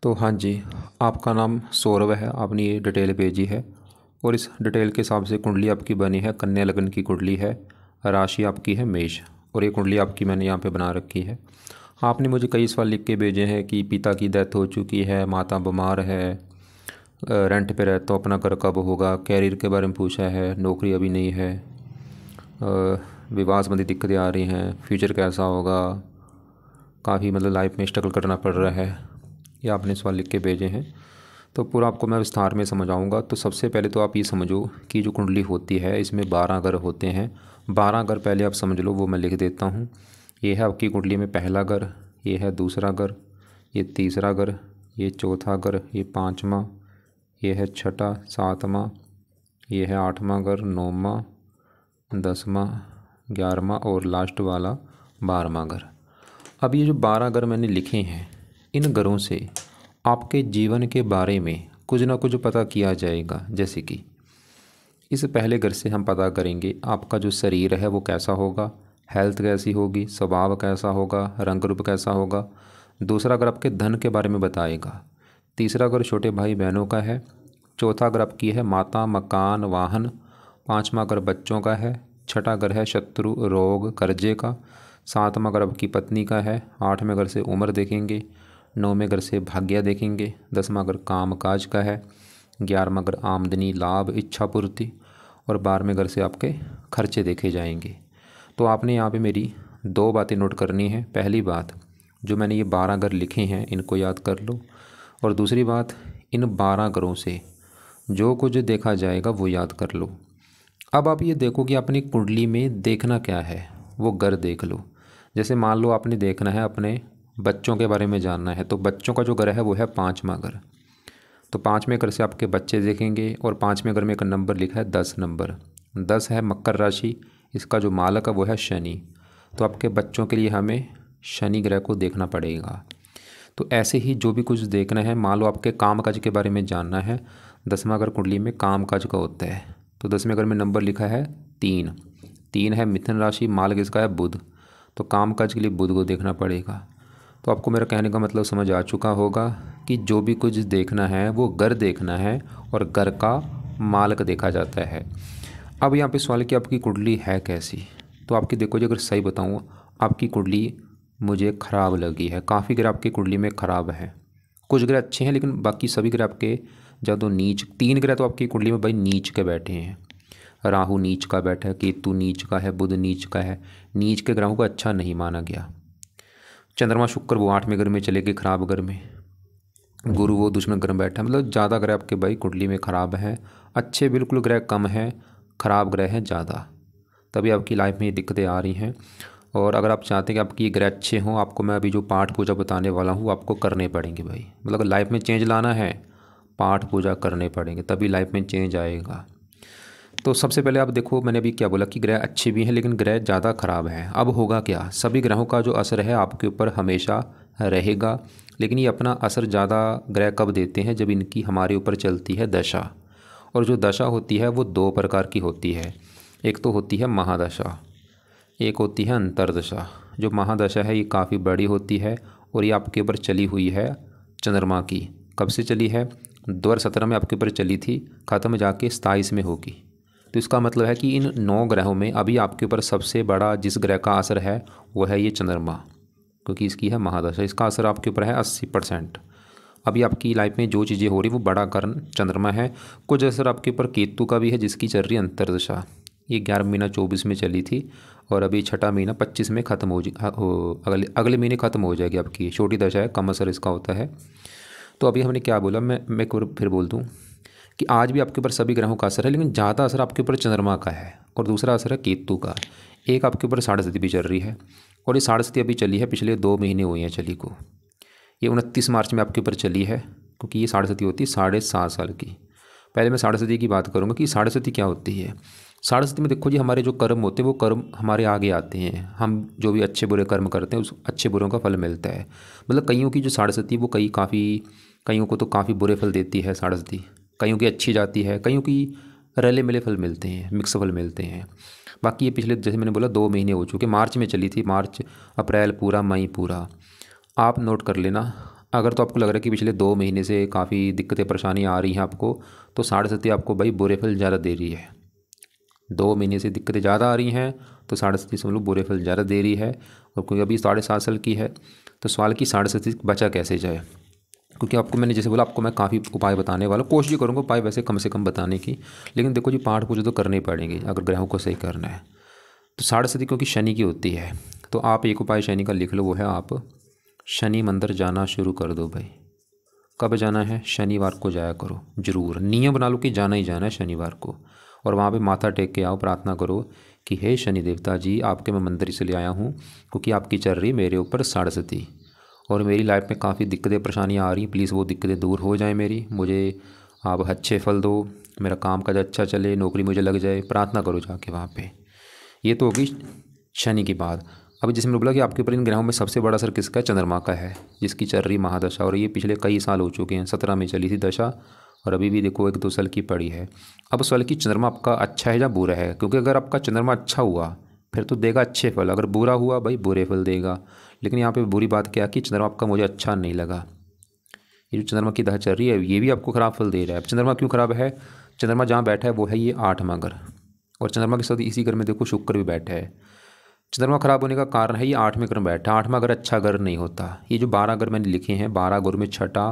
तो हाँ जी, आपका नाम सौरभ है, आपने ये डिटेल भेजी है और इस डिटेल के हिसाब से कुंडली आपकी बनी है, कन्या लगन की कुंडली है, राशि आपकी है मेष और ये कुंडली आपकी मैंने यहाँ पे बना रखी है। आपने मुझे कई सवाल लिख के भेजे हैं कि पिता की डेथ हो चुकी है, माता बीमार है, रेंट पे रहता हूँ, अपना घर कब होगा, कैरियर के बारे में पूछा है, नौकरी अभी नहीं है, विवाह संबंधी दिक्कतें आ रही हैं, फ्यूचर कैसा होगा, काफ़ी मतलब लाइफ में स्ट्रगल करना पड़ रहा है, ये आपने सवाल लिख के भेजे हैं। तो पूरा आपको मैं विस्तार में समझाऊंगा। तो सबसे पहले तो आप ये समझो कि जो कुंडली होती है इसमें 12 घर होते हैं। 12 घर पहले आप समझ लो, वो मैं लिख देता हूँ। ये है आपकी कुंडली में पहला घर, ये है दूसरा घर, ये तीसरा घर, ये चौथा घर, ये पाँचवा, ये है छठा, सातवां, ये है आठवां घर, नौवां, 10वां, 11वां और लास्ट वाला 12वां घर। अब ये जो 12 घर मैंने लिखे हैं, इन घरों से आपके जीवन के बारे में कुछ ना कुछ पता किया जाएगा। जैसे कि इस पहले घर से हम पता करेंगे आपका जो शरीर है वो कैसा होगा, हेल्थ कैसी होगी, स्वभाव कैसा होगा, रंग रूप कैसा होगा। दूसरा घर आपके धन के बारे में बताएगा। तीसरा घर छोटे भाई बहनों का है। चौथा घर आपकी है माता, मकान, वाहन। पाँचवां घर बच्चों का है। छठा घर है शत्रु, रोग, कर्जे का। सातवां घर आपकी पत्नी का है। आठवें घर से उम्र देखेंगे। नौवें घर से भाग्य देखेंगे। 10वां घर काम काज का है। 11वां घर आमदनी, लाभ, इच्छा पूर्ति और 12वें घर से आपके खर्चे देखे जाएंगे। तो आपने यहाँ पे मेरी 2 बातें नोट करनी है। पहली बात, जो मैंने ये 12 घर लिखे हैं इनको याद कर लो, और दूसरी बात, इन 12 घरों से जो कुछ देखा जाएगा वो याद कर लो। अब आप ये देखो कि अपनी कुंडली में देखना क्या है, वो घर देख लो। जैसे मान लो आपने देखना है, अपने बच्चों के बारे में जानना है, तो बच्चों का जो घर है वो है 5वां घर। तो 5वें घर से आपके बच्चे देखेंगे और 5वें घर में एक नंबर लिखा है 10 नंबर। 10 है मकर राशि, इसका जो मालक है वो है शनि। तो आपके बच्चों के लिए हमें शनि ग्रह को देखना पड़ेगा। तो ऐसे ही जो भी कुछ देखना है, मान लो आपके काम काज के बारे में जानना है, 10वां घर कुंडली में काम काज का होता है। तो 10वें घर में नंबर लिखा है 3। 3 है मिथुन राशि, मालक इसका है बुध। तो काम काज के लिए बुध को देखना पड़ेगा। तो आपको मेरा कहने का मतलब समझ आ चुका होगा कि जो भी कुछ देखना है वो घर देखना है और घर का मालक देखा जाता है। अब यहाँ पे सवाल कि आपकी कुंडली है कैसी। तो आपकी देखो जी, अगर सही बताऊँ, आपकी कुंडली मुझे ख़राब लगी है। काफ़ी ग्रह आपकी कुंडली में ख़राब है। कुछ ग्रह अच्छे हैं लेकिन बाकी सभी ग्रह आपके ज़्यादा नीच। 3 ग्रह तो आपकी कुंडली में भाई नीच के बैठे हैं। राहु नीच का बैठा है, केतु नीच का है, बुध नीच का है। नीच के ग्रहों को अच्छा नहीं माना गया। चंद्रमा शुक्र वो 8वें घर में चले गए खराब घर में। गुरु वो दुश्मन घर में बैठा है। मतलब ज़्यादा ग्रह आपके भाई कुंडली में ख़राब हैं। अच्छे बिल्कुल ग्रह कम हैं, ख़राब ग्रह हैं ज़्यादा। तभी आपकी लाइफ में ये दिक्कतें आ रही हैं। और अगर आप चाहते हैं कि आपकी ग्रह अच्छे हों, आपको मैं अभी जो पाठ पूजा बताने वाला हूँ आपको करने पड़ेंगे भाई। मतलब लाइफ में चेंज लाना है, पाठ पूजा करने पड़ेंगे, तभी लाइफ में चेंज आएगा। तो सबसे पहले आप देखो, मैंने अभी क्या बोला कि ग्रह अच्छे भी हैं लेकिन ग्रह ज़्यादा ख़राब हैं। अब होगा क्या, सभी ग्रहों का जो असर है आपके ऊपर हमेशा रहेगा, लेकिन ये अपना असर ज़्यादा ग्रह कब देते हैं, जब इनकी हमारे ऊपर चलती है दशा। और जो दशा होती है वो 2 प्रकार की होती है। एक तो होती है महादशा, एक होती है अंतरदशा। जो महादशा है ये काफ़ी बड़ी होती है और ये आपके ऊपर चली हुई है चंद्रमा की। कब से चली है, 2017 में आपके ऊपर चली थी, ख़त्म जाके 27 में होगी। तो इसका मतलब है कि इन 9 ग्रहों में अभी आपके ऊपर सबसे बड़ा जिस ग्रह का असर है वो है ये चंद्रमा, क्योंकि इसकी है महादशा। इसका असर आपके ऊपर है 80%। अभी आपकी लाइफ में जो चीज़ें हो रही वो बड़ा कारण चंद्रमा है। कुछ असर आपके ऊपर केतु का भी है, जिसकी चल रही है अंतरदशा। ये 11 महीना 24 में चली थी और अभी छठा महीना 25 में ख़त्म अगले महीने ख़त्म हो जाएगी। आपकी छोटी दशा है, कम असर इसका होता है। तो अभी हमने क्या बोला, मैं एक बार फिर बोल दूँ कि आज भी आपके ऊपर सभी ग्रहों का असर है, लेकिन ज़्यादा असर आपके ऊपर चंद्रमा का है और दूसरा असर है केतु का। एक आपके ऊपर साढ़े भी चल रही है और ये साढ़े अभी चली है, पिछले 2 महीने हुए हैं चली को। ये 29 मार्च में आपके ऊपर चली है, क्योंकि ये साढ़े होती है 7.5 साल की। पहले मैं साढ़े की बात करूँगा कि साढ़े क्या होती है। साढ़े में देखो जी, हमारे जो कर्म होते हैं वो कर्म हमारे आगे आते हैं। हम जो भी अच्छे बुरे कर्म करते हैं उस अच्छे बुरों का फल मिलता है। मतलब कईयों की जो साढ़े वो कईयों को तो काफ़ी बुरे फल देती है साढ़े, कईयों की अच्छी जाती है, कईयों की रले मिले फल मिलते हैं, मिक्स फल मिलते हैं। बाकी ये पिछले, जैसे मैंने बोला, 2 महीने हो चुके। मार्च में चली थी, मार्च, अप्रैल पूरा, मई पूरा। आप नोट कर लेना, अगर तो आपको लग रहा है कि पिछले 2 महीने से काफ़ी दिक्कतें परेशानियाँ आ रही हैं आपको, तो साढ़े साथी आपको भाई बुरे फल ज़्यादा दे रही है। 2 महीने से दिक्कतें ज़्यादा आ रही हैं तो साढ़े साथी समझ लो बुरे फल ज़्यादा दे रही है। और क्योंकि अभी 7.5 साल की है तो सवाल की साढ़े साथी बचा कैसे जाए, क्योंकि आपको मैंने जैसे बोला आपको मैं काफ़ी उपाय बताने वाला हूँ, कोशिश करूँगा उपाय वैसे कम से कम बताने की। लेकिन देखो जी, पाठ पूजा तो करने ही पड़ेंगे अगर ग्रहों को सही करना है। तो साढ़े साथी क्योंकि शनि की होती है, तो आप एक उपाय शनि का लिख लो, वो है आप शनि मंदिर जाना शुरू कर दो भाई। कब जाना है? शनिवार को जाया करो ज़रूर, नियम बना लो कि जाना ही जाना है शनिवार को। और वहाँ पे माथा टेक के आओ, प्रार्थना करो कि हे शनि देवता जी, आपके मैं मंदिर से ले आया हूँ क्योंकि आपकी चल रही मेरे ऊपर साढ़े साथी और मेरी लाइफ में काफ़ी दिक्कतें परेशानियाँ आ रही, प्लीज़ वो दिक्कतें दूर हो जाएं मेरी, मुझे आप अच्छे फल दो, मेरा काम काज अच्छा चले, नौकरी मुझे लग जाए। प्रार्थना करो जाके वहाँ पे। ये तो होगी शनि की बात। अब जैसे मैंने बोला कि आपके ऊपर इन ग्रहों में सबसे बड़ा असर किसका है? चंद्रमा का है, जिसकी चल रही महादशा, और ये पिछले कई साल हो चुके हैं। 17 में चली थी दशा और अभी भी देखो 1-2 साल की पड़ी है। अब सवाल कि चंद्रमा आपका अच्छा है या बुरा है, क्योंकि अगर आपका चंद्रमा अच्छा हुआ फिर तो देगा अच्छे फल, अगर बुरा हुआ भाई बुरे फल देगा। लेकिन यहाँ पे बुरी बात क्या कि चंद्रमा आपका मुझे अच्छा नहीं लगा। ये जो चंद्रमा की दशा चल रही है ये भी आपको खराब फल दे रहा है। अब चंद्रमा क्यों खराब है? चंद्रमा जहाँ बैठा है वो है ये 8वां घर, और चंद्रमा के साथ इसी घर में देखो शुक्र भी बैठा है। चंद्रमा खराब होने का कारण है ये 8वें घर में बैठा। 8वां घर अच्छा घर नहीं होता। ये जो 12 घर मैंने लिखे हैं, 12 घर में 6ठा,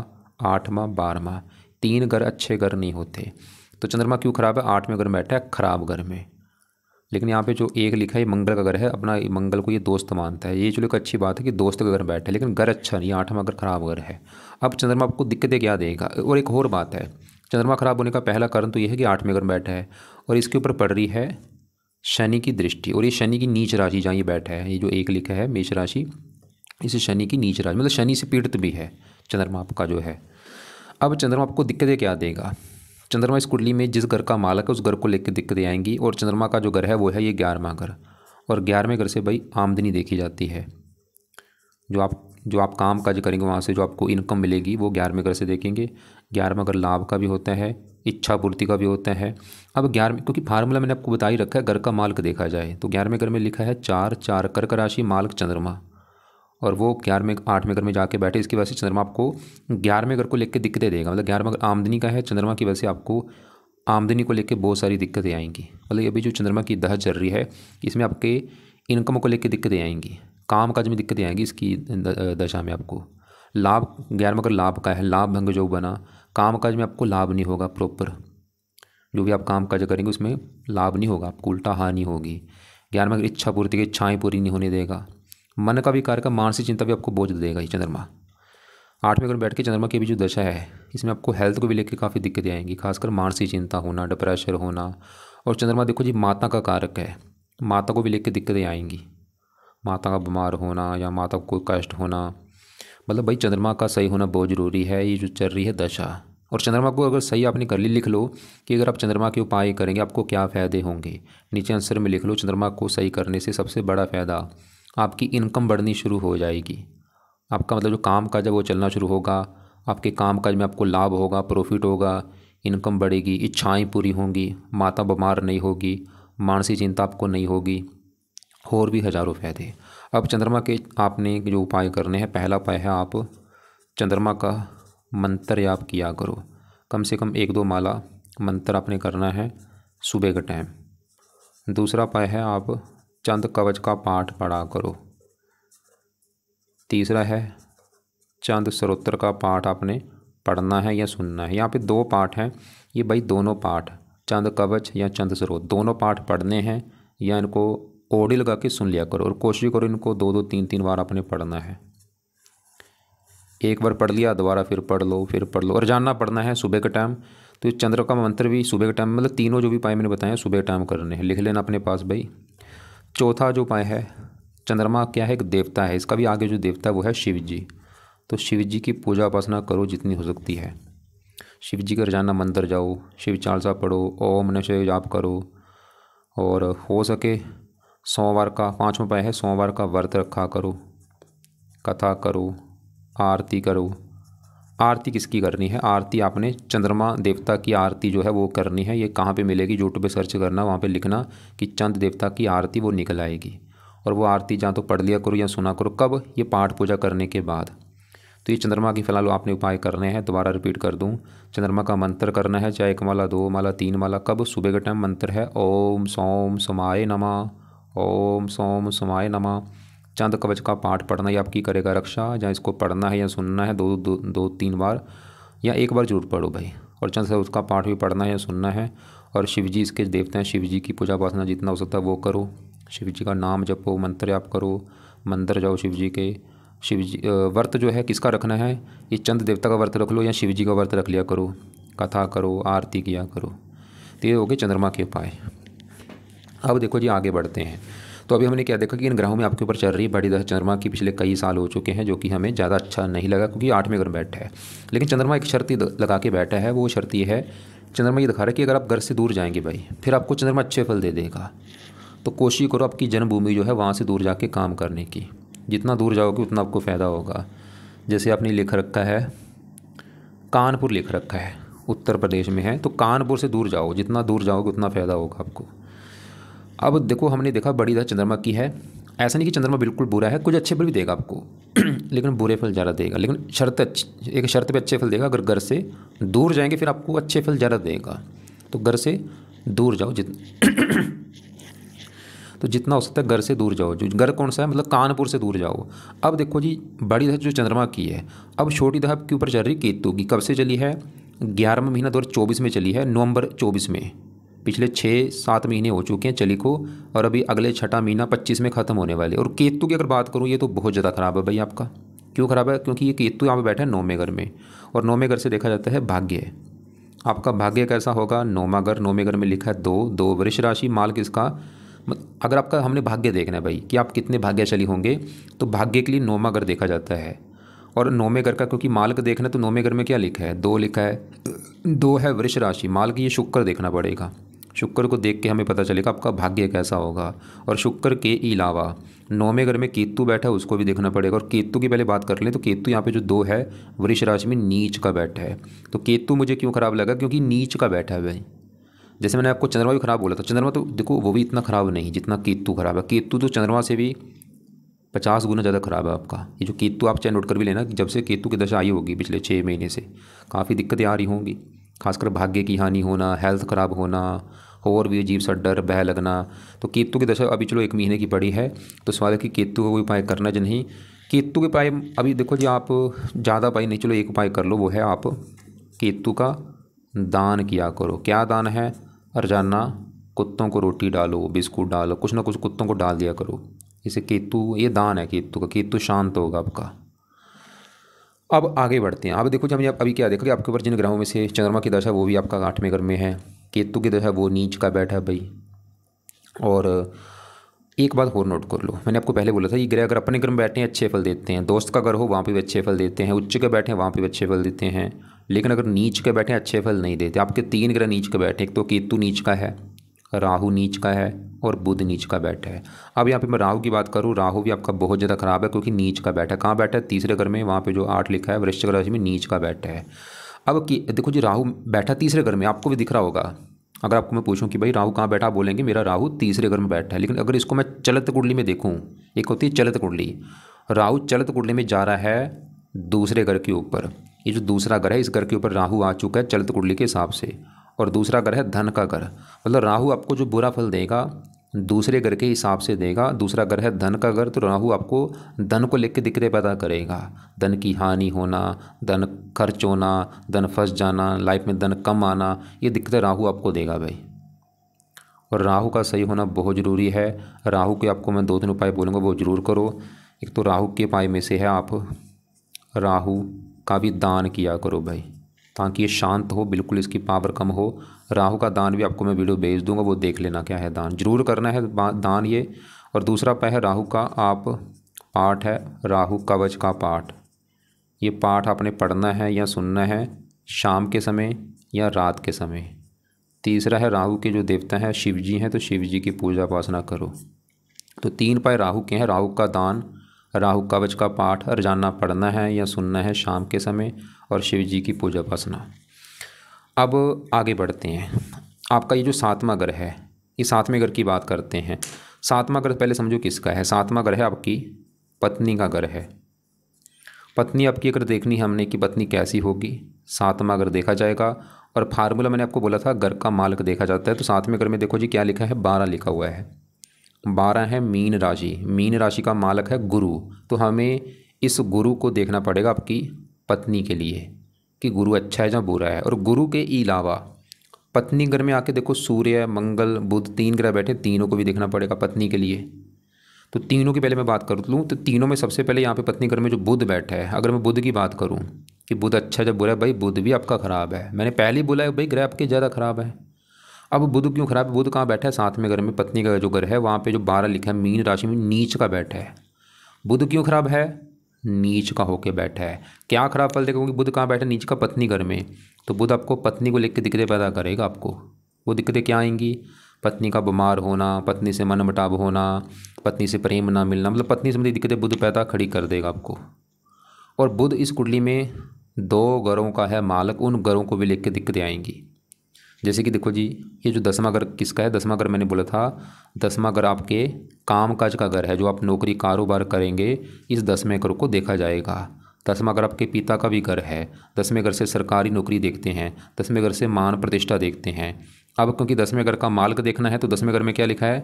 8वां, 12वां, 3 घर अच्छे घर नहीं होते। तो चंद्रमा क्यों खराब है? 8वें घर में बैठा है खराब घर में। लेकिन यहाँ पे जो एक लिखा है ये मंगल का घर है, अपना मंगल को ये दोस्त मानता है। ये चलो एक अच्छी बात है कि दोस्त का घर बैठा है, लेकिन घर अच्छा नहीं, 8वां घर खराब घर है। अब चंद्रमा आपको दिक्कतें क्या देगा? और एक और बात है, चंद्रमा खराब होने का पहला कारण तो ये है कि 8वें घर में बैठा है और इसके ऊपर पड़ रही है शनि की दृष्टि, और ये शनि की नीच राशि जहाँ ये बैठा है, ये जो एक लिखा है मेष राशि, इसे शनि की नीच राशि, मतलब शनि से पीड़ित भी है चंद्रमा आपका जो है। अब चंद्रमा आपको दिक्कतें क्या देगा? चंद्रमा इस कुंडली में जिस घर का मालक है उस घर को लेकर दिक्कतें आएंगी। और चंद्रमा का जो घर है वो है ये 11वां घर, और 11वें घर से भाई आमदनी देखी जाती है। जो आप काम काज करेंगे वहाँ से जो आपको इनकम मिलेगी वो 11वें घर से देखेंगे। 11वां घर लाभ का भी होता है, इच्छा पूर्ति का भी होता है। अब 11वें, क्योंकि फार्मूला मैंने आपको बता ही रखा है, घर का मालक देखा जाए तो 11वें घर में लिखा है 4 कर्क राशि मालक चंद्रमा, और वो 11वें 8वें घर में जाके बैठे। इसकी वजह से चंद्रमा आपको 11वें घर को लेकर दिक्कतें देगा। मतलब 11वां घर आमदनी का है, चंद्रमा की वजह से आपको आमदनी को लेकर बहुत सारी दिक्कतें आएंगी। मतलब अभी जो चंद्रमा की दशा चल रही है इसमें आपके इनकम को लेकर दिक्कतें आएंगी, काम काज में दिक्कतें आएंगी। इसकी दशा में आपको लाभ, 11वां घर लाभ का है, लाभ भंग जो बना, काम काज में आपको लाभ नहीं होगा प्रॉपर। जो भी आप काम काज करेंगे उसमें लाभ नहीं होगा, आपको उल्टा हानि होगी। 11वां घर इच्छा पूर्ति की इच्छाएँ पूरी नहीं होने देगा। मन का भी कार्य का, मानसिक चिंता भी आपको बोझ देगा ये चंद्रमा। 8वें घर में बैठ के चंद्रमा की भी जो दशा है इसमें आपको हेल्थ को भी लेकर काफ़ी दिक्कतें आएंगी, खासकर मानसिक चिंता होना, डिप्रेशन होना। और चंद्रमा देखो जी माता का कारक है, माता को भी लेकर दिक्कतें आएंगी, माता का बीमार होना या माता को कोई कष्ट होना। मतलब भाई चंद्रमा का सही होना बहुत ज़रूरी है। ये जो चल रही है दशा, और चंद्रमा को अगर सही आपने कर ली, लिख लो कि अगर आप चंद्रमा के उपाय करेंगे आपको क्या फ़ायदे होंगे। नीचे आंसर में लिख लो, चंद्रमा को सही करने से सबसे बड़ा फ़ायदा आपकी इनकम बढ़नी शुरू हो जाएगी। आपका मतलब जो काम काज है वो चलना शुरू होगा, आपके काम काज में आपको लाभ होगा, प्रॉफिट होगा, इनकम बढ़ेगी, इच्छाएं पूरी होंगी, माता बीमार नहीं होगी, मानसिक चिंता आपको नहीं होगी, और भी हज़ारों फायदे। अब चंद्रमा के आपने जो उपाय करने हैं, पहला उपाय है आप चंद्रमा का मंत्र याप किया करो, कम से कम 1-2 माला मंत्र आपने करना है सुबह के टाइम। दूसरा उपाय है आप चंद कवच का पाठ पढ़ा करो। तीसरा है चंद स्तोत्र का पाठ आपने पढ़ना है या सुनना है। यहाँ पे 2 पाठ हैं, ये भाई दोनों पाठ चंद कवच या चंद स्रोत दोनों पाठ पढ़ने हैं, या इनको ओडी लगा के सुन लिया करो, और कोशिश करो इनको 2-2 3-3 बार आपने पढ़ना है। एक बार पढ़ लिया दोबारा फिर पढ़ लो, फिर पढ़ लो, और जानना पढ़ना है सुबह के टाइम। तो इस चंद्र का मंत्र भी सुबह के टाइम, मतलब तीनों जो भी उपाय मैंने बताए सुबह के टाइम करने हैं, लिख लेना अपने पास भाई। चौथा जो उपाय है, चंद्रमा क्या है? एक देवता है, इसका भी आगे जो देवता है वो है शिव जी। तो शिव जी की पूजा उपासना करो जितनी हो सकती है। शिव जी के रोजाना मंदिर जाओ, शिव चालीसा पढ़ो, ओम नमः शिवाय जाप करो, और हो सके सोमवार का 5वां उपाय है सोमवार का व्रत रखा करो, कथा करो, आरती करो। आरती किसकी करनी है? आरती आपने चंद्रमा देवता की आरती जो है वो करनी है। ये कहाँ पे मिलेगी? यूट्यूब पे सर्च करना, वहाँ पे लिखना कि चंद्र देवता की आरती, वो निकल आएगी। और वो आरती जहाँ तो पढ़ लिया करो या सुना करो। कब? ये पाठ पूजा करने के बाद। तो ये चंद्रमा की फ़िलहाल आपने उपाय करने हैं। दोबारा रिपीट कर दूं, चंद्रमा का मंत्र करना है, चाहे 1 माला 2 माला 3 माला। कब? सुबह के टाइम। मंत्र है ओम सोम सोमाय नमः, ओम सोम सोमाय नमः। चंद कवच का पाठ पढ़ना, ये आपकी करेगा रक्षा। जहाँ इसको पढ़ना है या सुनना है 2-3 बार या 1 बार जरूर पढ़ो भाई। और चंद से उसका पाठ भी पढ़ना है या सुनना है। और शिव जी इसके देवता हैं, शिव जी की पूजा उपासना जितना हो सकता है वो करो। शिव जी का नाम जपो, मंत्र आप करो, मंदिर जाओ शिव जी के। शिव जी व्रत जो है किसका रखना है? ये चंद देवता का व्रत रख लो या शिव जी का व्रत रख लिया करो, कथा करो, आरती किया करो। तो ये हो गए चंद्रमा के उपाय। अब देखो जी आगे बढ़ते हैं। तो अभी हमने क्या देखा कि इन ग्रहों में आपके ऊपर चल रही बड़ी दशा चंद्रमा की पिछले कई साल हो चुके हैं, जो कि हमें ज़्यादा अच्छा नहीं लगा क्योंकि 8वें घर में बैठा है। लेकिन चंद्रमा एक शर्त लगा के बैठा है, वो शर्त ये है, चंद्रमा ये दिखा रहा है कि अगर आप घर से दूर जाएंगे भाई, फिर आपको चंद्रमा अच्छे फल दे देगा। तो कोशिश करो आपकी जन्मभूमि जो है वहाँ से दूर जाके काम करने की। जितना दूर जाओगे उतना आपको फ़ायदा होगा। जैसे आपने लिख रखा है कानपुर, लिख रखा है उत्तर प्रदेश में है, तो कानपुर से दूर जाओ, जितना दूर जाओगे उतना फ़ायदा होगा आपको। अब देखो हमने देखा बड़ी दशा चंद्रमा की है। ऐसा नहीं कि चंद्रमा बिल्कुल बुरा है, कुछ अच्छे फल भी देगा आपको लेकिन बुरे फल ज़्यादा देगा। लेकिन एक शर्त पे अच्छे फल देगा, अगर घर से दूर जाएंगे फिर आपको अच्छे फल ज़्यादा देगा। तो घर से दूर जाओ तो जितना हो सकता है घर से दूर जाओ। जो घर कौन सा है? मतलब कानपुर से दूर जाओ। अब देखो जी बड़ी दशा जो चंद्रमा की है, अब छोटी दशा के ऊपर चल रही केतु की। कब से चली है? 11वां महीना 2024 में चली है, नवंबर 24 में। पिछले 6-7 महीने हो चुके हैं चली को, और अभी अगले 6ठा महीना 25 में ख़त्म होने वाले। और केतु की अगर बात करूँ, ये तो बहुत ज़्यादा ख़राब है भाई आपका। क्यों ख़राब है? क्योंकि ये केतु यहाँ पे बैठा है 9वें घर में, और 9वें घर से देखा जाता है भाग्य। आपका भाग्य कैसा होगा? 9वें घर में लिखा है 2 वृष राशि, माल किसका? अगर आपका हमने भाग्य देखना है भाई कि आप कितने भाग्यशाली होंगे, तो भाग्य के लिए 9वां घर देखा जाता है। और 9वें घर का क्योंकि माल का देखना है, तो 9वें घर में क्या लिखा है? 2 लिखा है, 2 है वृष राशि, माल की ये शुक्र देखना पड़ेगा। शुक्र को देख के हमें पता चलेगा आपका भाग्य कैसा होगा। और शुक्र के अलावा 9वें घर में केतु बैठा है, उसको भी देखना पड़ेगा। और केतु की पहले बात कर लें, तो केतु यहाँ पे जो 2 है वृष राशि में नीच का बैठा है। तो केतु मुझे क्यों ख़राब लगा? क्योंकि नीच का बैठा है भाई। जैसे मैंने आपको चंद्रमा भी ख़राब बोला था, चंद्रमा तो देखो वो भी इतना ख़राब नहीं जितना केतु ख़राब है। केतु तो चंद्रमा से भी 50 गुना ज़्यादा ख़राब है आपका। ये जो केतु, आप चाहे नोट कर भी लेना, जब से केतु की दशा आई होगी पिछले 6 महीने से काफ़ी दिक्कतें आ रही होंगी। खासकर भाग्य की हानि होना, हेल्थ ख़राब होना, और भी अजीब सा डर बह लगना। तो केतु की दशा अभी चलो 1 महीने की पड़ी है, तो सवाल है कि केतु का कोई उपाय करना जो नहीं। केतु के उपाय अभी देखो जी, आप ज़्यादा उपाय नहीं, चलो एक उपाय कर लो, वो है आप केतु का दान किया करो। क्या दान है? रोजाना कुत्तों को रोटी डालो, बिस्कुट डालो, कुछ ना कुछ कुत्तों को डाल दिया करो। इसे केतु, ये दान है केतु का, केतु शांत होगा आपका। अब आगे बढ़ते हैं। अब देखो जब अभी क्या देखा कि आपके ऊपर जिन ग्रहों में से चंद्रमा की दशा वो भी आपका 8वें घर में है, केतु की दशा वो नीच का बैठा है भाई। और एक बात और नोट कर लो, मैंने आपको पहले बोला था ये ग्रह अगर अपने घर में बैठे हैं अच्छे फल देते हैं, दोस्त का घर हो वहाँ पे भी अच्छे फल देते हैं, उच्च के बैठे हैं वहाँ पे भी अच्छे फल देते हैं। लेकिन अगर नीच के बैठे हैं अच्छे फल नहीं देते। आपके 3 ग्रह नीच के बैठे हैं, एक तो केतु नीच का है, राहु नीच का है, और बुध नीच का बैठा है। अब यहाँ पे मैं राहु की बात करूँ, राहु भी आपका बहुत ज़्यादा खराब है क्योंकि नीच का बैठा है। कहाँ बैठा है? 3रे घर में, वहाँ पे जो 8 लिखा है वृश्चिक राशि में नीच का बैठा है। अब देखो जी राहु बैठा 3रे घर में, आपको भी दिख रहा होगा। अगर आपको मैं पूछूं कि भाई राहु कहाँ बैठा, आप बोलेंगे मेरा राहु 3रे घर में बैठा है। लेकिन अगर इसको मैं चलत कुंडली में देखूं, एक होती है चलत कुंडली, राहु चलत कुंडली में जा रहा है 2रे घर के ऊपर। ये जो दूसरा घर है, इस घर के ऊपर राहु आ चुका है चलत कुंडली के हिसाब से। और दूसरा घर है धन का घर, मतलब राहु आपको जो बुरा फल देगा 2रे घर के हिसाब से देगा। दूसरा घर है धन का घर, तो राहु आपको धन को लेकर दिक्कतें पैदा करेगा। धन की हानि होना, धन खर्च होना, धन फंस जाना, लाइफ में धन कम आना, ये दिक्कतें राहु आपको देगा भाई। और राहु का सही होना बहुत ज़रूरी है। राहु के आपको मैं 2-3 उपाय बोलूँगा, वो ज़रूर करो। एक तो राहु के उपाय में से है आप राहु का भी दान किया करो भाई, ताकि ये शांत हो, बिल्कुल इसकी पावर कम हो। राहु का दान भी आपको मैं वीडियो भेज दूंगा, वो देख लेना क्या है दान, जरूर करना है दान ये। और दूसरा उपाय है राहु का आप पाठ है राहु कवच का पाठ। ये पाठ आपने पढ़ना है या सुनना है शाम के समय या रात के समय। तीसरा है राहु के जो देवता हैं शिव जी हैं, तो शिव जी की पूजा उपासना करो। तो 3 उपाय राहु के हैं, राहु का दान, राहु कवच का पाठ रोजाना पढ़ना है या सुनना है शाम के समय, और शिव जी की पूजा उपासना। अब आगे बढ़ते हैं। आपका ये जो 7वां घर है, ये 7वें घर की बात करते हैं। 7वां घर पहले समझो किसका है। 7वां घर है आपकी पत्नी का घर है। पत्नी आपकी अगर देखनी है हमने कि पत्नी कैसी होगी, सातवां घर देखा जाएगा। और फार्मूला मैंने आपको बोला था घर का मालक देखा जाता है, तो सातवें घर में देखो जी क्या लिखा है, 12 लिखा हुआ है। 12 है मीन राशि, मीन राशि का मालक है गुरु। तो हमें इस गुरु को देखना पड़ेगा आपकी पत्नी के लिए कि गुरु अच्छा है या बुरा है। और गुरु के अलावा पत्नी घर में आके देखो सूर्य, मंगल, बुध, 3 ग्रह बैठे, तीनों को भी देखना पड़ेगा पत्नी के लिए। तो तीनों की पहले मैं बात कर लूँ तो तीनों में सबसे पहले यहाँ पे पत्नी घर में जो बुध बैठा है, अगर मैं बुध की बात करूँ कि बुध अच्छा है या बुरा है, भाई बुध भी आपका ख़राब है। मैंने पहले ही बोला है भाई ग्रह आपके ज़्यादा ख़राब है। अब बुध क्यों खराब है, बुध कहाँ बैठा है, सातवें घर में, पत्नी का जो घर है वहाँ पे जो 12 लिखा है मीन राशि में नीच का बैठा है। बुध क्यों खराब है, नीच का होके बैठा है। क्या खराब फल देगा, क्योंकि बुध कहाँ बैठा है, नीच का, पत्नी घर में। तो बुध आपको पत्नी को लेकर दिक्कतें पैदा करेगा। आपको वो दिक्कतें क्या आएंगी, पत्नी का बीमार होना, पत्नी से मनमुटाव होना, पत्नी से प्रेम ना मिलना, मतलब पत्नी संबंधी दिक्कतें बुध पैदा खड़ी कर देगा आपको। और बुध इस कुंडली में 2 घरों का है मालक, उन घरों को भी लेकर दिक्कतें आएंगी। जैसे कि देखो जी, ये जो 10वां घर किसका है, 10वां घर मैंने बोला था 10वां घर आपके कामकाज का घर है, जो आप नौकरी कारोबार करेंगे इस 10वें घर को देखा जाएगा। 10वां घर आपके पिता का भी घर है, 10वें घर से सरकारी नौकरी देखते हैं, 10वें घर से मान प्रतिष्ठा देखते हैं। अब क्योंकि 10वें घर का मालक देखना है तो 10वें घर में क्या लिखा है,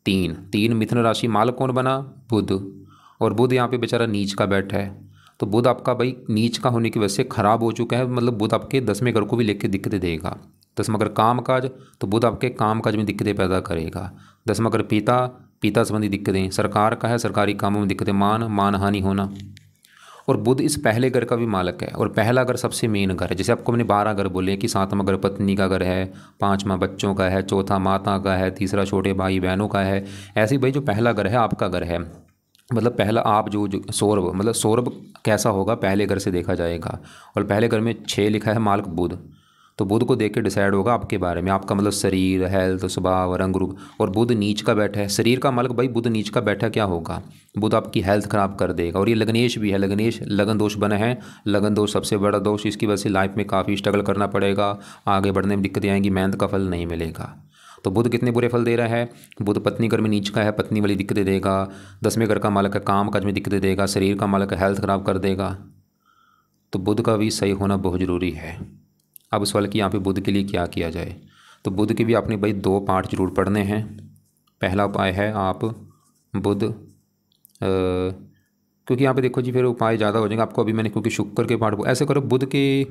3 मिथुन राशि, मालक कौन बना, बुध। और बुध यहाँ पे बेचारा नीच का बैठा है। तो बुध आपका भाई नीच का होने की वजह से खराब हो चुका है, मतलब बुध आपके 10वें घर को भी लेकर दिक्कतें देगा। 10वां घर काम काज, तो बुध आपके काम काज में दिक्कतें पैदा करेगा। 10वां घर पिता संबंधी दिक्कतें, सरकार का है, सरकारी कामों में दिक्कतें, मान हानि होना। और बुध इस पहले घर का भी मालक है, और पहला घर सबसे मेन घर है। जैसे आपको मैंने 12 घर बोले कि 7वां घर पत्नी का घर है, 5वां बच्चों का है, चौथा माता का है, तीसरा छोटे भाई बहनों का है। ऐसे ही भाई जो पहला घर है आपका घर है, मतलब पहला आप जो सौरभ, मतलब सौरभ कैसा होगा पहले घर से देखा जाएगा। और पहले घर में 6 लिखा है मालक बुध, तो बुध को देख के डिसाइड होगा आपके बारे में, आपका मतलब शरीर, हेल्थ, स्वभाव, रंग रूप। और बुध नीच का बैठा है, शरीर का मालक भाई बुध नीच का बैठा क्या होगा, बुध आपकी हेल्थ खराब कर देगा। और ये लग्नेश भी है, लग्नेश लगन दोष बना है, लगन दोष सबसे बड़ा दोष, इसकी वजह से लाइफ में काफ़ी स्ट्रगल करना पड़ेगा, आगे बढ़ने में दिक्कतें आएंगी, मेहनत का फल नहीं मिलेगा। तो बुध कितने बुरे फल दे रहा है, बुध पत्नी घर में नीच का है, पत्नी वाली दिक्कतें देगा। 10वें घर का मालक है, काम काज में दिक्कतें देगा। शरीर का मालक है, हेल्थ खराब कर देगा। तो बुध का भी सही होना बहुत ज़रूरी है। अब सवाल कि यहाँ पे बुध के लिए क्या किया जाए, तो बुध के भी आपने भाई 2 पाठ जरूर पढ़ने हैं। पहला उपाय है आप बुध क्योंकि यहाँ पे देखो जी फिर उपाय ज़्यादा हो जाएंगे आपको, अभी मैंने क्योंकि शुक्र के पाठ ऐसे करो, बुध के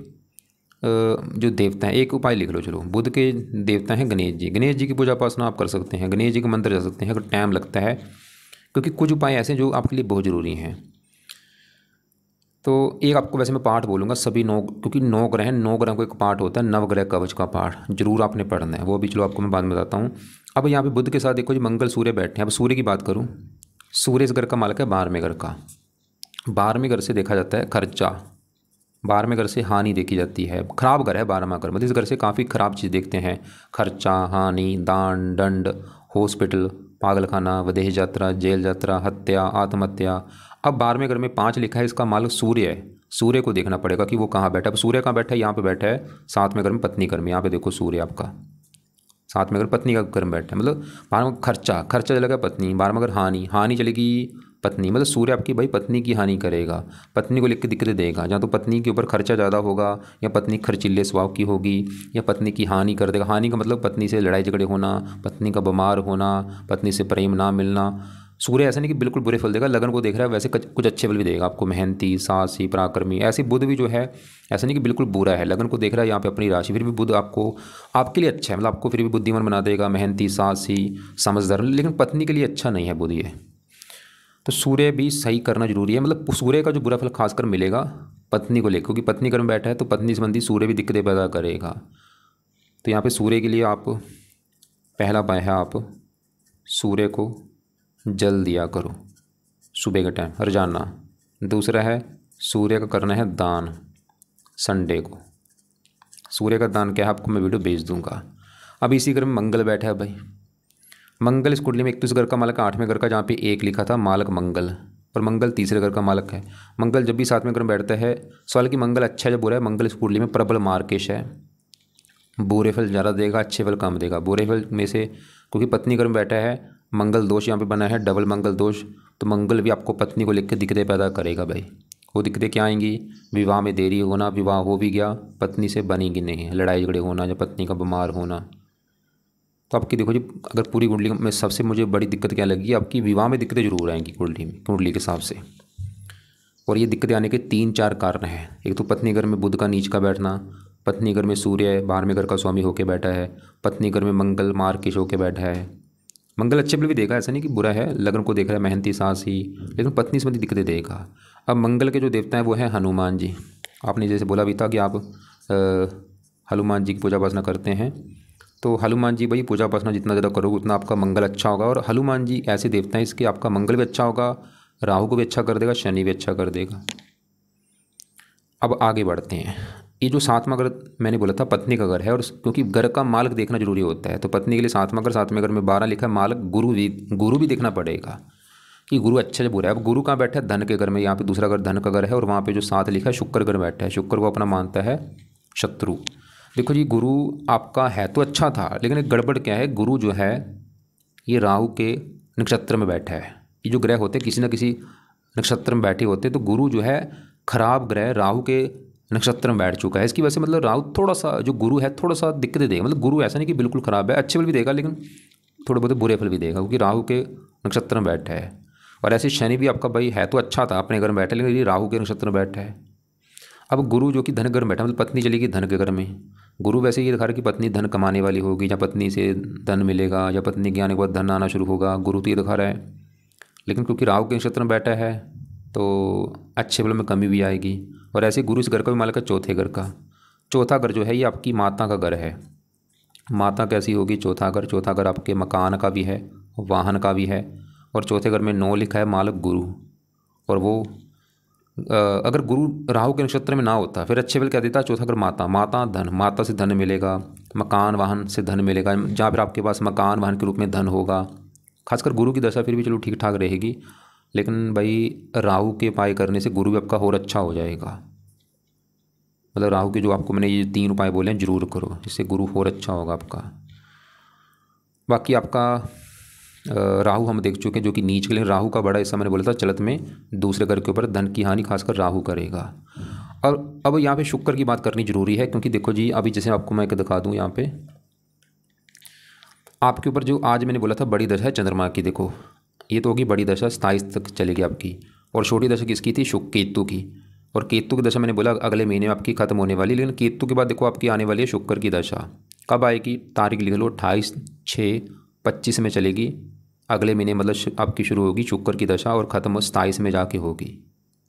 जो देवता हैं, एक उपाय लिख लो चलो। बुध के देवता हैं गणेश जी, गणेश जी की पूजा उपासना आप कर सकते हैं, गणेश जी के मंदिर जा सकते हैं अगर टाइम लगता है, क्योंकि कुछ उपाय ऐसे जो आपके लिए बहुत ज़रूरी हैं। तो एक आपको वैसे मैं पाठ बोलूँगा सभी 9, क्योंकि 9 ग्रह हैं, 9 ग्रह को एक पाठ होता है नवग्रह कवच का पाठ, जरूर आपने पढ़ना है, वो भी चलो आपको मैं बाद में बताता हूँ। अब यहाँ पे बुध के साथ देखो जी मंगल सूर्य बैठे हैं। अब सूर्य की बात करूँ, सूर्य इस घर का मालक है 12वें घर का। 12वें घर से देखा जाता है खर्चा, 12वें घर से हानि देखी जाती है, खराब घर है 12वां घर, मतलब इस घर से काफ़ी खराब चीज़ देखते हैं, खर्चा, हानि, दान, दंड, हॉस्पिटल, पागलखाना, विदेश यात्रा, जेल यात्रा, हत्या, आत्महत्या। अब 12वें घर में 5 लिखा है, इसका मालक सूर्य है, सूर्य को देखना पड़ेगा कि वो कहाँ बैठा है। अब सूर्य कहाँ बैठा है, यहाँ पे बैठा है 7वें घर में पत्नी घर में, यहाँ पे देखो सूर्य आपका 7वें घर पत्नी का घर में बैठा है, मतलब 12वां खर्चा, खर्चा चलेगा पत्नी, 12वां घर हानि चलेगी पत्नी, मतलब सूर्य आपकी भाई पत्नी की हानि करेगा, पत्नी को लेकर दिक्कतें देगा। जहाँ तो पत्नी के ऊपर खर्चा ज़्यादा होगा, या पत्नी खर्चीले स्वभाव की होगी, या पत्नी की हानि कर देगा। हानि का मतलब पत्नी से लड़ाई झगड़े होना, पत्नी का बीमार होना, पत्नी से प्रेम ना मिलना। सूर्य ऐसा नहीं कि बिल्कुल बुरे फल देगा, लगन को देख रहा है वैसे कुछ अच्छे फल भी देगा आपको, मेहनती, साहसी, पराक्रमी। ऐसे बुध भी जो है ऐसा नहीं कि बिल्कुल बुरा है, लगन को देख रहा है यहाँ पे अपनी राशि, फिर भी बुध आपको आपके लिए अच्छा है, मतलब आपको फिर भी बुद्धिमान बना देगा, मेहनती, साहसी, समझदार। लेकिन पत्नी के लिए अच्छा नहीं है बुध ये, तो सूर्य भी सही करना जरूरी है। मतलब सूर्य का जो बुरा फल खासकर मिलेगा पत्नी को लेकर, क्योंकि पत्नी घर में बैठा है तो पत्नी संबंधी सूर्य भी दिक्कतें पैदा करेगा। तो यहाँ पे सूर्य के लिए आप पहला उपाय है, आप सूर्य को जल दिया करो सुबह के टाइम रोजाना। दूसरा है सूर्य का करना है दान, संडे को सूर्य का दान क्या है आपको मैं वीडियो भेज दूंगा। अब इसी घर में मंगल बैठा है भाई, मंगल इस कुंडली में एक तो इस घर का मालक 8वें घर का, जहाँ पे 1 लिखा था मालक मंगल, और मंगल तीसरे घर का मालक है। मंगल जब भी 7वें घर में बैठता है, सवाल कि मंगल अच्छा है या बुरा है, मंगल इस कुंडली में प्रबल मार्केश है, बुरे फल ज़्यादा देगा, अच्छे फल कम देगा। बुरे फल में से क्योंकि पत्नी घर में बैठा है, मंगल दोष यहाँ पे बना है, डबल मंगल दोष, तो मंगल भी आपको पत्नी को लेकर दिक्कतें पैदा करेगा भाई। वो दिक्कतें क्या आएंगी? विवाह में देरी होना, विवाह हो भी गया पत्नी से बनेगी नहीं, लड़ाई झगड़े होना या पत्नी का बीमार होना। तो आपकी देखो जी, अगर पूरी कुंडली में सबसे मुझे बड़ी दिक्कत क्या लगी, आपकी विवाह में दिक्कतें जरूर आएंगी कुंडली में, कुंडली के हिसाब से। और ये दिक्कतें आने के 3-4 कारण हैं। एक तो पत्नी घर में बुध का नीच का बैठना, पत्नी घर में सूर्य 12वें घर का स्वामी होकर बैठा है, पत्नी घर में मंगल मार्किश होकर बैठा है। मंगल अच्छे भी देगा, ऐसा नहीं कि बुरा है, लग्न को देख रहा है मेहनती सास ही, लेकिन पत्नी संबंधी दिक्कतें देगा। अब मंगल के जो देवता हैं वो हैं हनुमान जी। आपने जैसे बोला भी था कि आप हनुमान जी की पूजा उपासना करते हैं, तो हनुमान जी भाई पूजा उपासना जितना ज़्यादा करोगे उतना आपका मंगल अच्छा होगा। और हनुमान जी ऐसे देवता हैं इसके आपका मंगल भी अच्छा होगा, राहु को भी अच्छा कर देगा, शनि भी अच्छा कर देगा। अब आगे बढ़ते हैं। ये जो 7वां घर मैंने बोला था पत्नी का घर है, और क्योंकि घर का मालक देखना जरूरी होता है, तो पत्नी के लिए 7वां घर, 7वें घर में 12 लिखा है मालक, गुरु भी देखना पड़ेगा कि गुरु अच्छा है बुरा है। अब गुरु कहाँ बैठा है? धन के घर में। यहाँ पे दूसरा घर धन का घर है, और वहाँ पे जो 7 लिखा है शुक्र घर बैठा है। शुक्र को अपना मानता है शत्रु। देखो जी, गुरु आपका है तो अच्छा था, लेकिन एक गड़बड़ क्या है, गुरु जो है ये राहु के नक्षत्र में बैठा है। ये जो ग्रह होते हैं किसी न किसी नक्षत्र में बैठे होते हैं, तो गुरु जो है खराब ग्रह राहु के नक्षत्र में बैठ चुका है। इसकी वजह से मतलब राहु थोड़ा सा, जो गुरु है थोड़ा सा दिक्कतें देगा। मतलब गुरु ऐसा नहीं कि बिल्कुल ख़राब है, अच्छे फल भी देगा लेकिन थोड़े बहुत बुरे फल भी देगा, क्योंकि राहु के नक्षत्र में बैठा है। और ऐसे शनि भी आपका भाई है तो अच्छा था, अपने घर में बैठा, लेकिन ये राहु के नक्षत्र में बैठा है। अब गुरु जो कि धन घर में बैठा, मतलब पत्नी चलेगी धन के घर में। गुरु वैसे ये दिखा रहा है कि पत्नी धन कमाने वाली होगी, या पत्नी से धन मिलेगा, या पत्नी के आने के बाद धन आना शुरू होगा, गुरु तो ये दिखा रहा है। लेकिन क्योंकि राहु के नक्षत्र में बैठा है तो अच्छे फल में कमी भी आएगी। और ऐसे गुरु इस घर का भी मालिक है, चौथे घर का। चौथा घर जो है ये आपकी माता का घर है। माता कैसी होगी? चौथा घर, चौथा घर आपके मकान का भी है, वाहन का भी है। और चौथे घर में 9 लिखा है मालक गुरु। और वो अगर गुरु राहु के नक्षत्र में ना होता फिर अच्छे फल क्या देता? चौथा घर माता, माता धन, माता से धन मिलेगा, मकान वाहन से धन मिलेगा, जहाँ फिर आपके पास मकान वाहन के रूप में धन होगा। खासकर गुरु की दशा फिर भी चलो ठीक ठाक रहेगी, लेकिन भाई राहु के उपाय करने से गुरु भी आपका और अच्छा हो जाएगा। मतलब राहु के जो आपको मैंने ये 3 उपाय बोले हैं जरूर करो, जिससे गुरु और अच्छा होगा आपका। बाकी आपका राहु हम देख चुके हैं जो कि नीच के लिए। राहु का बड़ा हिस्सा मैंने बोला था चलत में दूसरे घर के ऊपर धन की हानि खासकर राहु करेगा। और अब यहाँ पे शुक्र की बात करनी जरूरी है, क्योंकि देखो जी अभी जैसे आपको मैं एक दिखा दूँ, यहाँ पे आपके ऊपर जो आज मैंने बोला था बड़ी दशा है चंद्रमा की। देखो ये तो होगी बड़ी दशा, 27 तक चलेगी आपकी। और छोटी दशा किसकी थी? केतु की। और केतु की दशा मैंने बोला अगले महीने में आपकी खत्म होने वाली, लेकिन केतु के बाद देखो आपकी आने वाली है शुक्र की दशा। कब आएगी? तारीख लिख लो, 28/6/25 में चलेगी अगले महीने, मतलब आपकी शुरू होगी शुक्र की दशा और ख़त्म 27 में जाके होगी,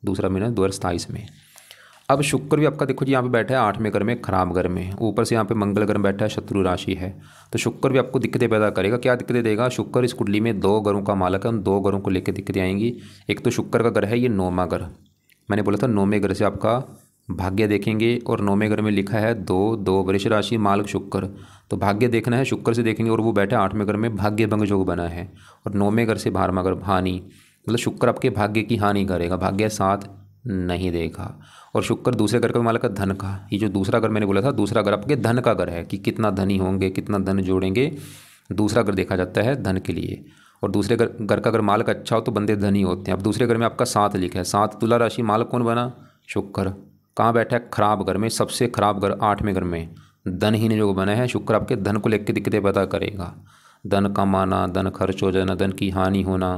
दूसरा महीना 2027 में। अब शुक्र भी आपका देखो जी यहाँ पे बैठा है 8वें घर में, खराब घर में, ऊपर से यहाँ पे मंगल घर में बैठा है, शत्रु राशि है। तो शुक्र भी आपको दिक्कतें पैदा करेगा। क्या दिक्कतें देगा? शुक्र इस कुंडली में 2 घरों का मालक है, उन 2 घरों को लेकर दिक्कतें आएंगी। एक तो शुक्र का घर है ये 9वां घर, मैंने बोला था 9वें घर से आपका भाग्य देखेंगे, और 9वें घर में लिखा है 2 वृष राशि मालक शुक्र, तो भाग्य देखना है शुक्र से देखेंगे। और वो बैठा 8वें घर में, भाग्य भंग योग बना है। और 9वें घर से 12वां घर हानि, मतलब शुक्र आपके भाग्य की हानि करेगा, भाग्य साथ नहीं देगा। और शुक्र दूसरे घर का मालक है धन का। ये जो दूसरा घर मैंने बोला था, दूसरा घर आपके धन का घर है कि कितना धनी होंगे, कितना धन जोड़ेंगे, दूसरा घर देखा जाता है धन के लिए। और दूसरे घर का अगर मालक अच्छा हो तो बंदे धनी होते हैं। अब दूसरे घर में आपका 7 लिखा है, 7 तुला राशि, मालक कौन बना? शुक्र। कहाँ बैठा है? खराब घर में, सबसे खराब घर 8वें घर में, धनहीन जो बना है। शुक्र आपके धन को लेकर दिक्कतें पैदा करेगा, धन कमाना, धन खर्च हो जाना, धन की हानि होना।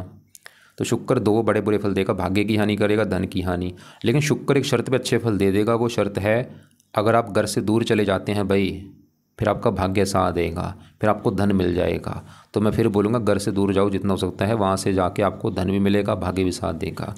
तो शुक्र 2 बड़े बुरे फल देगा, भाग्य की हानि करेगा, धन की हानि। लेकिन शुक्र एक शर्त पे अच्छे फल दे देगा, वो शर्त है अगर आप घर से दूर चले जाते हैं भाई, फिर आपका भाग्य साथ देगा, फिर आपको धन मिल जाएगा। तो मैं फिर बोलूँगा घर से दूर जाओ जितना हो सकता है, वहाँ से जाके आपको धन भी मिलेगा, भाग्य भी साथ देगा।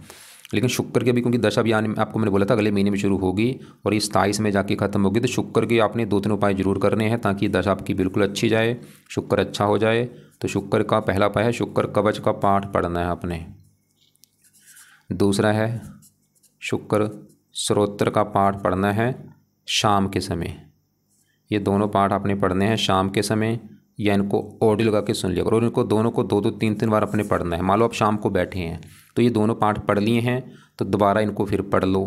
लेकिन शुक्र के भी क्योंकि दशा भी आने आपको मैंने बोला था अगले महीने में शुरू होगी और ये 27 में जाके ख़त्म होगी, तो शुक्र के आपने 2-3 उपाय जरूर करने हैं ताकि दशा आपकी बिल्कुल अच्छी जाए, शुक्र अच्छा हो जाए। तो शुक्र का पहला उपाय है शुक्र कवच का पाठ पढ़ना है आपने। दूसरा है शुक्र स्तोत्र का पाठ पढ़ना है शाम के समय। ये दोनों पाठ आपने पढ़ने हैं शाम के समय, या इनको ऑडियो लगा के सुन लिया करो। और इनको दोनों को 2-2, 3-3 बार अपने पढ़ना है। मान लो आप शाम को बैठे हैं तो ये दोनों पाठ पढ़ लिए हैं तो दोबारा इनको फिर पढ़ लो,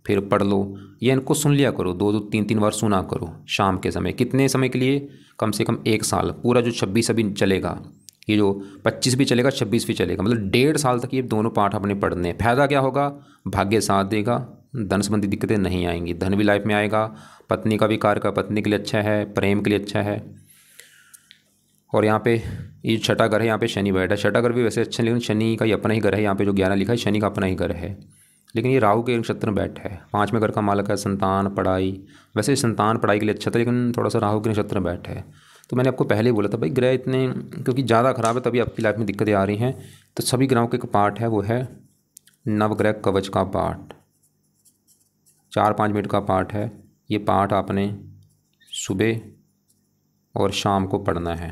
फिर पढ़ लो, या इनको सुन लिया करो, 2-2, 3-3 बार सुना करो शाम के समय। कितने समय के लिए? कम से कम 1 साल, पूरा जो 26 अभी चलेगा ये जो 25 भी चलेगा 26 भी चलेगा, मतलब 1.5 साल तक ये दोनों पाठ अपने पढ़ने हैं। फायदा क्या होगा, भाग्य साथ देगा, धन संबंधी दिक्कतें नहीं आएंगी, धन भी लाइफ में आएगा, पत्नी का भी कार्य का पत्नी के लिए अच्छा है, प्रेम के लिए अच्छा है। और यहाँ पे ये छठा घर है, यहाँ पे शनि बैठा है। छठा घर भी वैसे अच्छा, लेकिन शनि का ही अपना ही घर है, यहाँ पे जो 11 लिखा है शनि का अपना ही घर है, लेकिन ये राहु के नक्षत्र में बैठा है। 5वें घर का मालक है संतान पढ़ाई, वैसे संतान पढ़ाई के लिए अच्छा था, लेकिन थोड़ा सा राहु के नक्षत्र में बैठा है। तो मैंने आपको पहले ही बोला था भाई ग्रह इतने क्योंकि ज़्यादा ख़राब है तभी आपकी लाइफ में दिक्कतें आ रही हैं। तो सभी ग्रहों के एक पाठ है, वो है नवग्रह कवच का पाठ, 4-5 मिनट का पाठ है। ये पाठ आपने सुबह और शाम को पढ़ना है।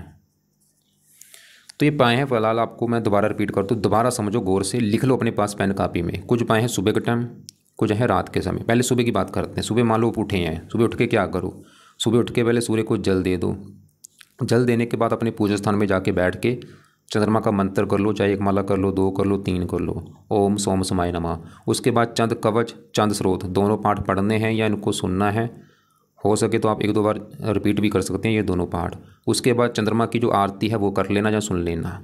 तो ये पाए हैं फिलहाल आपको मैं दोबारा रिपीट कर दूँ, दोबारा समझो, गौर से लिख लो अपने पास पेन कापी में। कुछ पाए हैं सुबह के टाइम, कुछ है रात के समय। पहले सुबह की बात करते हैं। सुबह मान लो उठे हैं, सुबह उठ के क्या करो, सुबह उठ के पहले सूर्य को जल दे दो। जल देने के बाद अपने पूजा स्थान में जाके बैठ के चंद्रमा का मंत्र कर लो, चाहे 1 माला कर लो, 2 कर लो, 3 कर लो, ओम सोम समाय नमः। उसके बाद चंद कवच चंद स्रोत दोनों पाठ पढ़ने हैं या इनको सुनना है। हो सके तो आप 1-2 बार रिपीट भी कर सकते हैं ये दोनों पाठ। उसके बाद चंद्रमा की जो आरती है वो कर लेना या सुन लेना।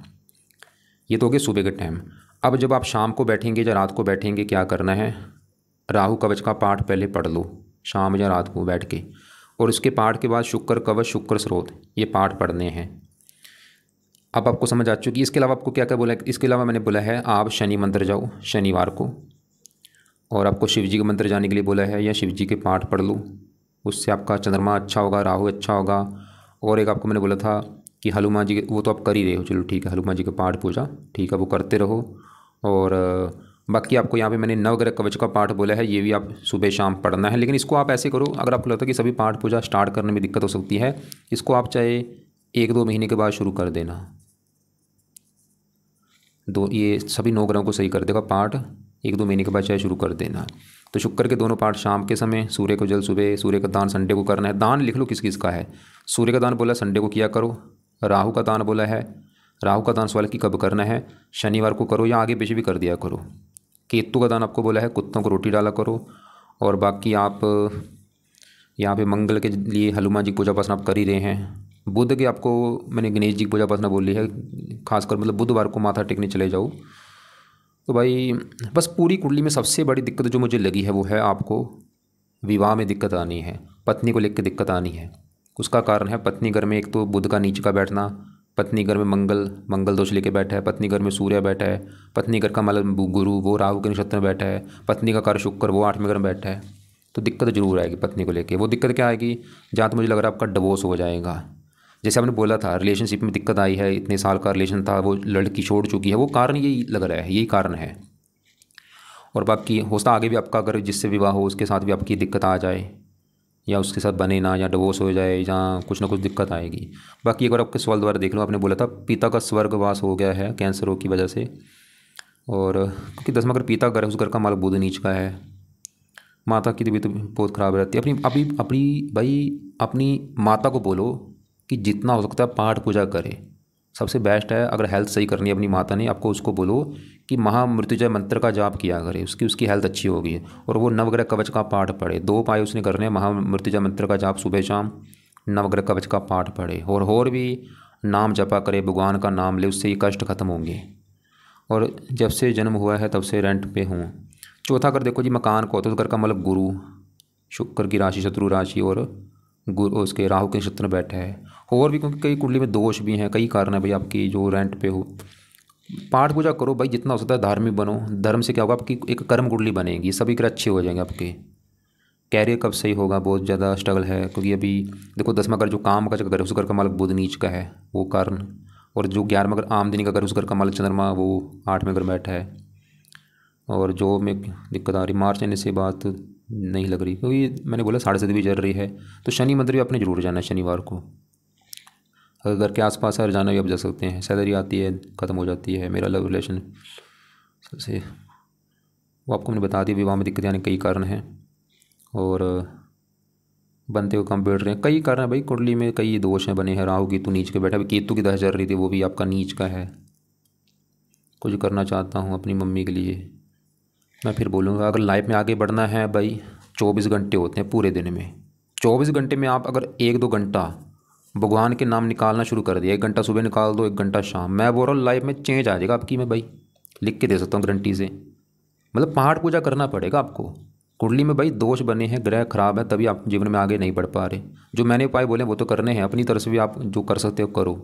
ये तो हो गया सुबह के टाइम। अब जब आप शाम को बैठेंगे या रात को बैठेंगे, क्या करना है, राहु कवच का पाठ पहले पढ़ लो शाम या रात को बैठ के, और उसके पाठ के बाद शुक्र कवच शुक्र स्रोत ये पाठ पढ़ने हैं। अब आपको समझ आ चुकी। इसके अलावा आपको क्या क्या बोला है, इसके अलावा मैंने बोला है आप शनि मंदिर जाओ शनिवार को, और आपको शिव जी के मंदिर जाने के लिए बोला है, या शिव जी के पाठ पढ़ लो, उससे आपका चंद्रमा अच्छा होगा, राहु अच्छा होगा। और एक आपको मैंने बोला था कि हनुमान जी के, वो तो आप कर ही रहे हो, चलो ठीक है, हनुमान जी के पाठ पूजा ठीक है वो करते रहो। और बाकी आपको यहाँ पे मैंने नवग्रह कवच का पाठ बोला है, ये भी आप सुबह शाम पढ़ना है। लेकिन इसको आप ऐसे करो, अगर आपको लगता है कि सभी पाठ पूजा स्टार्ट करने में दिक्कत हो सकती है, इसको आप चाहे 1-2 महीने के बाद शुरू कर देना। ये सभी 9 ग्रहों को सही कर देगा पाठ, 1-2 महीने के बाद चाहे शुरू कर देना। तो शुक्र के दोनों पाठ शाम के समय, सूर्य को जल सुबह, सूर्य का दान संडे को करना है। दान लिख लो किस किस का है। सूर्य का दान बोला संडे को किया करो, राहु का दान बोला है, राहु का दान सवाल की कब करना है, शनिवार को करो या आगे पीछे भी कर दिया करो। केतु का दान आपको बोला है कुत्तों को रोटी डाला करो। और बाकी आप यहाँ पे मंगल के लिए हनुमान जी की पूजा उपासना आप कर ही रहे हैं। बुध के आपको मैंने गणेश जी की पूजा उपासना बोली है, खासकर मतलब बुधवार को माथा टेकने चले जाओ। तो भाई बस पूरी कुंडली में सबसे बड़ी दिक्कत जो मुझे लगी है वो है आपको विवाह में दिक्कत आनी है, पत्नी को लेकर दिक्कत आनी है। उसका कारण है पत्नी घर में एक तो बुध का नीच का बैठना, पत्नी घर में मंगल दोष लेके बैठा है, पत्नी घर में सूर्य बैठा है, पत्नी घर का मतलब गुरु वो राहु के नक्षत्र में बैठा है, पत्नी का कार्य शुक्र वो 8वें घर में बैठा है। तो दिक्कत जरूर आएगी पत्नी को लेके। वो दिक्कत क्या आएगी, जहाँ तो मुझे लग रहा है आपका डिवोर्स हो जाएगा। जैसे आपने बोला था रिलेशनशिप में दिक्कत आई है, इतने साल का रिलेशन था, वो लड़की छोड़ चुकी है, वो कारण यही लग रहा है, यही कारण है। और बाकी होता आगे भी आपका अगर जिससे विवाह हो उसके साथ भी आपकी दिक्कत आ जाए, या उसके साथ बने ना, या डिवोर्स हो जाए, या कुछ ना कुछ दिक्कत आएगी। बाकी अगर आपके सवाल दोबारा देख लो, आपने बोला था पिता का स्वर्गवास हो गया है कैंसर रोग की वजह से, और क्योंकि 10वां घर पिता घर है, उस घर का मालक बुध नीच का है। माता की तबीयत बहुत ख़राब रहती है। अपनी भाई अपनी माता को बोलो कि जितना हो सकता है पाठ पूजा करे, सबसे बेस्ट है। अगर हेल्थ सही करनी है अपनी माता ने, आपको उसको बोलो कि महामृत्युंजय मंत्र का जाप किया करे, उसकी हेल्थ अच्छी होगी। और वो नवग्रह कवच का पाठ पढ़े, 2 उपाय उसने करने हैं, महामृत्युंजय मंत्र का जाप सुबह शाम, नवग्रह कवच का पाठ पढ़े, और भी नाम जपा करे, भगवान का नाम ले, उससे ये कष्ट खत्म होंगे। और जब से जन्म हुआ है तब से रेंट पे हूँ। चौथा घर देखो जी मकान को होता है, तो घर का मतलब गुरु, शुक्र की राशि शत्रु राशि, और गुरु उसके राहु के नक्षत्र में बैठा है। और भी क्योंकि कई कुंडली में दोष भी हैं, कई कारण है भाई आपकी जो रेंट पे हो। पाठ पूजा करो भाई, जितना हो सकता है धार्मिक बनो। धर्म से क्या होगा, आपकी एक कर्म कुंडली बनेगी, सभी ग्रह अच्छे हो जाएंगे आपके। कैरियर कब सही होगा, बहुत ज़्यादा स्ट्रगल है, क्योंकि अभी देखो 10वां घर जो काम का घर है उस घर का मालक बुध नीच का है, वो कारण। और जो 11वां घर आमदनी का घर उस घर का मालक चंद्रमा वो 8वें घर बैठा है। और जॉब में दिक्कत आ रही, मार्च आने से बात नहीं लग रही, क्योंकि मैंने बोला 7.5 भी चल रही है। तो शनि मंदिर भी आपने जरूर जाना है शनिवार को। अगर घर के आसपास है जाना भी आप जा सकते हैं। सैलरी आती है ख़त्म हो जाती है। मेरा लव रिलेशन से वो आपको मैंने बता दिया। विवाह में दिक्कत आने के कई कारण हैं, और बनते हुए कम बैठ रहे हैं, कई कारण हैं भाई। कुंडली में कई दोष हैं बने हैं। राहु केतु नीच के बैठा, केतु की दशा चल रही थी, वो भी आपका नीच का है। कुछ करना चाहता हूँ अपनी मम्मी के लिए। मैं फिर बोलूँगा अगर लाइफ में आगे बढ़ना है भाई, 24 घंटे होते हैं पूरे दिन में। 24 घंटे में आप अगर 1-2 घंटा भगवान के नाम निकालना शुरू कर दिया, 1 घंटा सुबह निकाल दो, 1 घंटा शाम। मैं बोल रहा हूँ लाइफ में चेंज आ जाएगा आपकी, मैं भाई लिख के दे सकता हूँ गारंटी से। मतलब पाठ पूजा करना पड़ेगा आपको। कुंडली में भाई दोष बने हैं, ग्रह खराब है, तभी आप जीवन में आगे नहीं बढ़ पा रहे। जो मैंने उपाय बोले वो तो करने हैं, अपनी तरफ से भी आप जो कर सकते हो करो।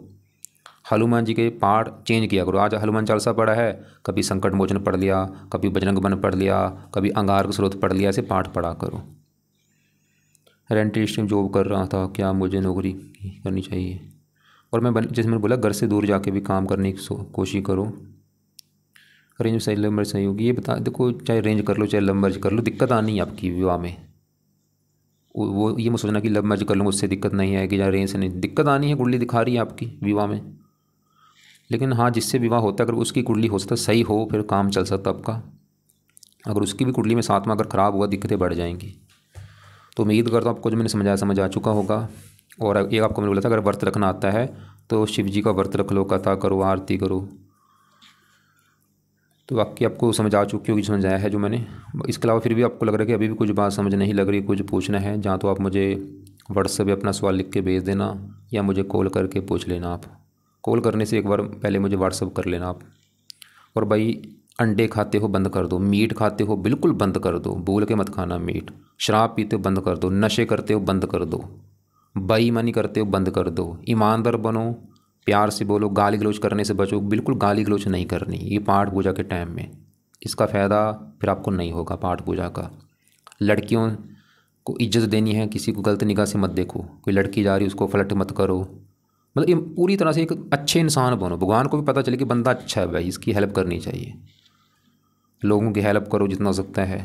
हनुमान जी के पाठ चेंज किया करो। आज हनुमान चालीसा पढ़ा है, कभी संकट मोचन पढ़ लिया, कभी बजरंग बन पढ़ लिया, कभी अंगारक स्रोत पढ़ लिया, ऐसे पाठ पढ़ा करो। रेंट स्ट्रीम जॉब कर रहा था, क्या मुझे नौकरी करनी चाहिए? और जैसे मैंने बोला घर से दूर जाके भी काम करने की कोशिश करो। रेंज सही लंबर सही होगी, ये बता देखो, चाहे रेंज कर लो चाहे लव मैरिज कर लो, दिक्कत आनी है आपकी विवाह में। वो ये मत सोचना कि लव मैरिज कर लूँगा उससे दिक्कत नहीं आएगी या रेंज से नहीं, दिक्कत आनी है। कुंडली दिखा रही है आपकी विवाह में। लेकिन हाँ, जिससे विवाह होता है अगर उसकी कुंडली हो सकता सही हो, फिर काम चल सकता आपका। अगर उसकी भी कुंडली में साथ में अगर ख़राब हुआ, दिक्कतें बढ़ जाएंगी। तो उम्मीद करता हूँ आपको जो मैंने समझाया समझ आ चुका होगा। और एक आपको मैंने बोला था, अगर व्रत रखना आता है तो शिव जी का व्रत रख लो, कथा करो, आरती करो। तो बाकी आपको समझ आ चुकी होगी, समझ आया है जो मैंने। इसके अलावा फिर भी आपको लग रहा है कि अभी भी कुछ बात समझ नहीं लग रही, कुछ पूछना है जहाँ, तो आप मुझे व्हाट्सएप पे अपना सवाल लिख के भेज देना, या मुझे कॉल करके पूछ लेना। आप कॉल करने से एक बार पहले मुझे व्हाट्सएप कर लेना आप। और भाई अंडे खाते हो बंद कर दो, मीट खाते हो बिल्कुल बंद कर दो, भूल के मत खाना मीट। शराब पीते हो बंद कर दो, नशे करते हो बंद कर दो, बेईमानी करते हो बंद कर दो, ईमानदार बनो, प्यार से बोलो, गाली गलौज करने से बचो, बिल्कुल गाली गलौज नहीं करनी ये पाठ पूजा के टाइम में। इसका फ़ायदा फिर आपको नहीं होगा पाठ पूजा का। लड़कियों को इज्जत देनी है, किसी को गलत निगाह से मत देखो, कोई लड़की जा रही है उसको फ्लर्ट मत करो। मतलब ये पूरी तरह से एक अच्छे इंसान बनो, भगवान को भी पता चले कि बंदा अच्छा है भाई, इसकी हेल्प करनी चाहिए। लोगों की हेल्प करो जितना हो सकता है।